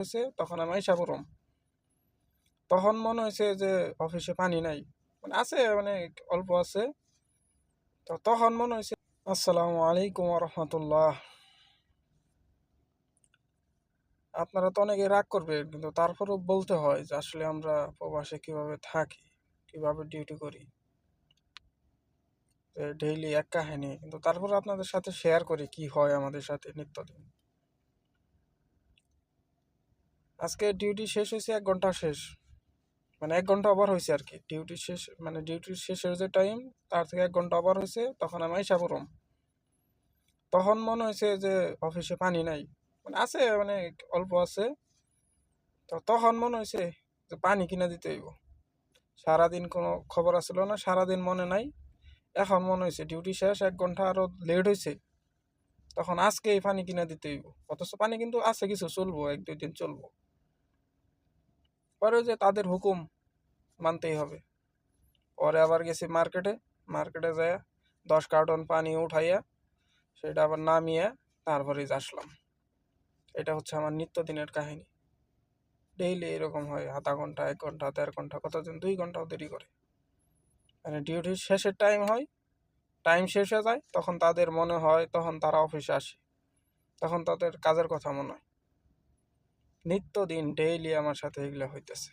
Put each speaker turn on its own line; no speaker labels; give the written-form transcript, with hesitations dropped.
হয়েছে, তখন আমি আইসা পড়ম। তখন মনে হয়েছে যে অফিসে পানি নাই, মানে আছে, মানে অল্প আছে। তো তখন মনে হয়েছে, আসসালামু আলাইকুম রহমতুল্লাহ। আপনারা তো অনেকে রাগ করবেন, কিন্তু তারপরেও বলতে হয় যে আসলে আমরা প্রবাসে কিভাবে থাকি, কিভাবে ডিউটি করি। ডেইলি এক কাহিনী, কিন্তু তারপরে আপনাদের সাথে শেয়ার করি কি হয় আমাদের সাথে নিত্যদিন। আজকে ডিউটি শেষ হয়েছে 1 ঘন্টা শেষ, মানে 1 ঘন্টা ওভার হয়েছে আর কি। ডিউটি শেষ মানে ডিউটির শেষের যে টাইম, তার থেকে 1 ঘন্টা ওভার হয়েছে, তখন আমি আইসা পড়ম। তখন মনে হয়েছে যে অফিসে পানি নাই, মানে আছে, মানে অল্প আছে। তো তখন মনে হয়েছে যে পানি কিনে দিতে হইব। সারাদিন কোনো খবর আসলো না, সারাদিন মনে নাই। এখন মনে হয়েছে ডিউটি শেষ, 1 ঘন্টা আরো লেট হয়েছে, তখন আজকে এই পানি কিনে দিতে হইব। অথচ পানি কিন্তু আছে, কিছু চলবো, 1-2 দিন চলবো। পরে যে তাদের হুকুম মানতেই হবে। পরে আবার গেছি মার্কেটে, মার্কেটে যায় 10 কার্টন পানি উঠাইয়া সেটা আবার নামিয়ে তারপরে আসলাম। এটা হচ্ছে আমার নিত্যদিনের কাহিনী। ডেইলি এরকম হয়, আধা ঘন্টা, 1 ঘন্টা, 1.5 ঘন্টা, কতদিন 2 ঘন্টাও দেরি করে। মানে ডিউটির শেষের টাইম হয়, টাইম শেষ হয়ে যায়, তখন তাদের মনে হয়, তখন তারা অফিসে আসে, তখন তাদের কাজের কথা মনে হয়। নিত্যদিন ডেইলি আমার সাথে এগুলো হইতেছে।